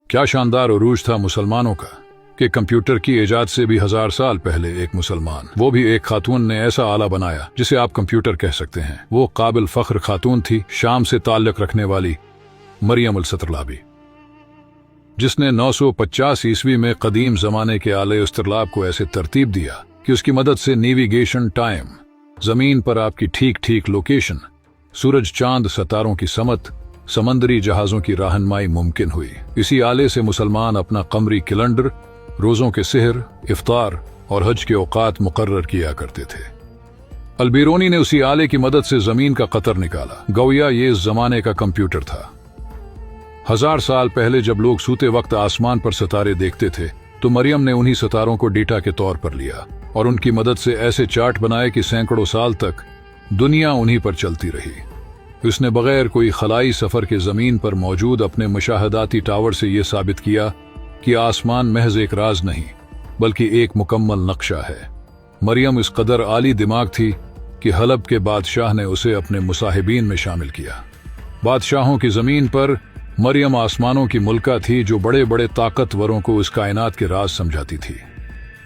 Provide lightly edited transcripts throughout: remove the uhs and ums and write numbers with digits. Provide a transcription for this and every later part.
क्या शानदार उरूज था मुसलमानों का कि कंप्यूटर की इजाद से भी 1000 साल पहले एक मुसलमान, वो भी एक खातून ने ऐसा आला बनाया जिसे आप कंप्यूटर कह सकते हैं। वो काबिल फख्र खातून थी, शाम से ताल्लुक रखने वाली मरियम अल-सतरलाबी, जिसने 950 ईस्वी में कदीम जमाने के आले इस्तिरलाब को ऐसे तरतीब दिया कि उसकी मदद से नेविगेशन टाइम, जमीन पर आपकी ठीक ठीक लोकेशन, सूरज चांद सितारों की समत, समंदरी जहाजों की रहनुमाई मुमकिन हुई। इसी आले से मुसलमान अपना कमरी कैलेंडर, रोजों के सेहर, इफ्तार और हज के औकात मुकर्रर किया करते थे। अलबीरोनी ने उसी आले की मदद से जमीन का कतर निकाला। गोया ये इस जमाने का कंप्यूटर था। 1000 साल पहले जब लोग सूते वक्त आसमान पर सितारे देखते थे तो मरियम ने उन्हीं सितारों को डेटा के तौर पर लिया और उनकी मदद से ऐसे चार्ट बनाए कि सैकड़ों साल तक दुनिया उन्हीं पर चलती रही। उसने बगैर कोई खलाई सफर के जमीन पर मौजूद अपने मुशाहदाती टावर से यह साबित किया कि आसमान महज एक राज नहीं बल्कि एक मुकम्मल नक्शा है। मरियम इस कदर आली दिमाग थी कि हलब के बादशाह ने उसे अपने मुसाहिबीन में शामिल किया। बादशाहों की जमीन पर मरियम आसमानों की मुल्का थी जो बड़े बड़े ताकतवरों को इस कायनात के राज समझाती थी।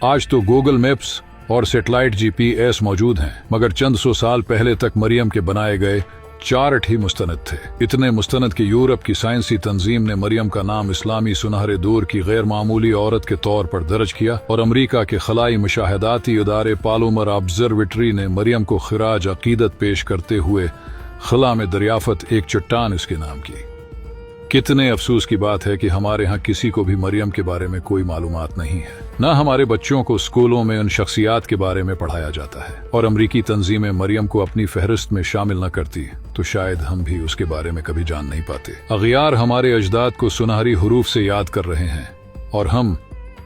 आज तो गूगल मैप्स और सैटेलाइट GPS मौजूद हैं, मगर चंद सौ साल पहले तक मरियम के बनाए गए चार्ट ही मुस्तनद थे। इतने मुस्तनद कि यूरोप की साइंसी तंजीम ने मरियम का नाम इस्लामी सुनहरे दौर की गैर मामूली औरत के तौर पर दर्ज किया और अमरीका के खलाई मुशाहदाती इदारे पालोमर ऑब्जर्वेटरी ने मरियम को खिराज अकीदत पेश करते हुए खला में दरियाफत एक चट्टान इसके नाम की। कितने अफसोस की बात है कि हमारे यहाँ किसी को भी मरियम के बारे में कोई मालूमात नहीं है। न हमारे बच्चों को स्कूलों में उन शख्सियात के बारे में पढ़ाया जाता है, और अमरीकी तंजीमें मरियम को अपनी फहरिस्त में शामिल न करती तो शायद हम भी उसके बारे में कभी जान नहीं पाते। अगियार हमारे अजदाद को सुनहरी हुरूफ से याद कर रहे हैं और हम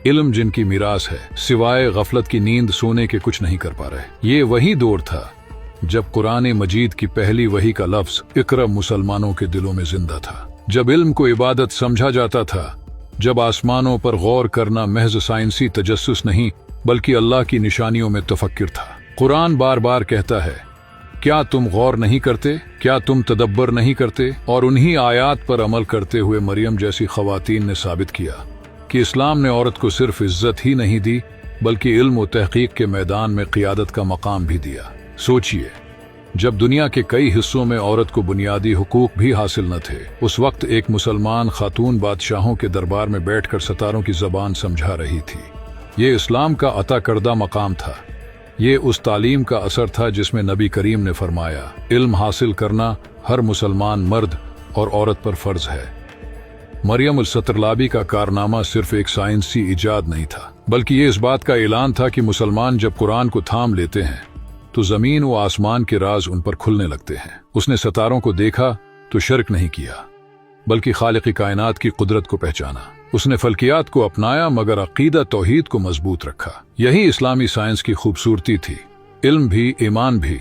इल्म जिनकी मीरास है सिवाय गफलत की नींद सोने के कुछ नहीं कर पा रहे। ये वही दौर था जब कुरान मजीद की पहली वही का लफ्ज इकरा मुसलमानों के दिलों में जिंदा था, जब इल्म को इबादत समझा जाता था, जब आसमानों पर गौर करना महज साइंसी तजस्सुस नहीं बल्कि अल्लाह की निशानियों में तफक्कुर था। कुरान बार बार कहता है, क्या तुम गौर नहीं करते, क्या तुम तदब्बर नहीं करते? और उन्हीं आयात पर अमल करते हुए मरियम जैसी खवातीन ने साबित किया कि इस्लाम ने औरत को सिर्फ इज्जत ही नहीं दी बल्कि इल्म और तहकीक के मैदान में क़ियादत का मकाम भी दिया। सोचिए, जब दुनिया के कई हिस्सों में औरत को बुनियादी हुकूक भी हासिल न थे, उस वक्त एक मुसलमान खातून बादशाहों के दरबार में बैठकर सितारों की जबान समझा रही थी। ये इस्लाम का अता करदा मकाम था। ये उस तालीम का असर था जिसमें नबी करीम ने फरमाया, इल्म हासिल करना हर मुसलमान मर्द और औरत पर फर्ज है। मरियम अल-सतरलाबी का कारनामा सिर्फ एक साइंसी इजाद नहीं था बल्कि ये इस बात का ऐलान था कि मुसलमान जब कुरान को थाम लेते हैं तो जमीन व आसमान के राज उन पर खुलने लगते हैं। उसने सितारों को देखा तो शिर्क नहीं किया बल्कि खालिक कायनात की कुदरत को पहचाना। उसने फल्कियात को अपनाया मगर अकीदा तौहीद को मजबूत रखा। यही इस्लामी साइंस की खूबसूरती थी, इल्म भी ईमान भी।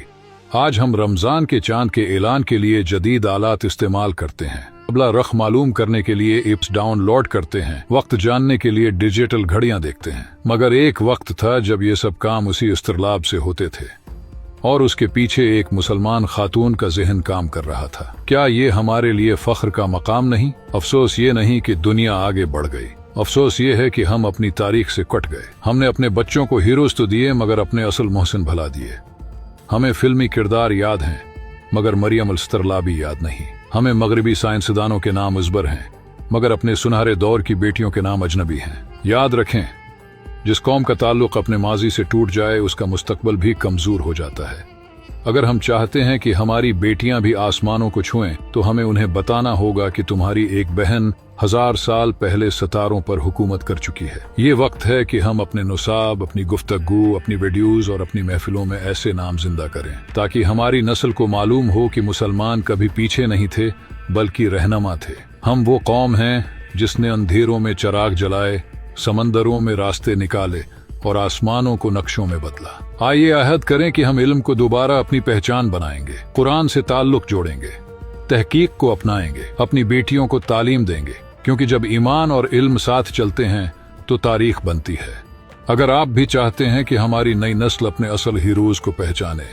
आज हम रमजान के चांद के ऐलान के लिए जदीद आलात इस्तेमाल करते हैं, अबला रख मालूम करने के लिए ऐप्स डाउनलोड करते हैं, वक्त जानने के लिए डिजिटल घड़ियां देखते हैं, मगर एक वक्त था जब ये सब काम उसी इस्तिरलाब से होते थे और उसके पीछे एक मुसलमान खातून का जहन काम कर रहा था। क्या ये हमारे लिए फख्र का मकाम नहीं? अफसोस ये नहीं कि दुनिया आगे बढ़ गई, अफसोस ये है कि हम अपनी तारीख से कट गए। हमने अपने बच्चों को हीरोज तो दिए मगर अपने असल मोहसिन भुला दिए। हमें फिल्मी किरदार याद हैं मगर मरियम अल-सतरलाबी याद नहीं। हमें मगरबी साइंसदानों के नाम अजबर हैं मगर अपने सुनहरे दौर की बेटियों के नाम अजनबी हैं। याद रखें, जिस कौम का ताल्लुक अपने माजी से टूट जाए उसका मुस्तकबल भी कमजोर हो जाता है। अगर हम चाहते हैं कि हमारी बेटियां भी आसमानों को छुएं तो हमें उन्हें बताना होगा कि तुम्हारी एक बहन 1000 साल पहले सितारों पर हुकूमत कर चुकी है। ये वक्त है कि हम अपने नुसाब, अपनी गुफ्तगू, अपनी वीडियोज और अपनी महफिलों में ऐसे नाम जिंदा करें ताकि हमारी नस्ल को मालूम हो कि मुसलमान कभी पीछे नहीं थे बल्कि रहनुमा थे। हम वो कौम हैं जिसने अंधेरों में चिराग जलाए, समंदरों में रास्ते निकाले और आसमानों को नक्शों में बदला। आइए अहद करें कि हम इल्म को दोबारा अपनी पहचान बनाएंगे, कुरान से ताल्लुक जोड़ेंगे, तहकीक को अपनाएंगे, अपनी बेटियों को तालीम देंगे, क्योंकि जब ईमान और इल्म साथ चलते हैं तो तारीख बनती है। अगर आप भी चाहते हैं कि हमारी नई नस्ल अपने असल हीरोज को पहचाने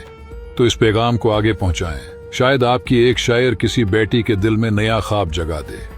तो इस पैगाम को आगे पहुंचाएं। शायद आपकी एक शायर किसी बेटी के दिल में नया ख्वाब जगा दे।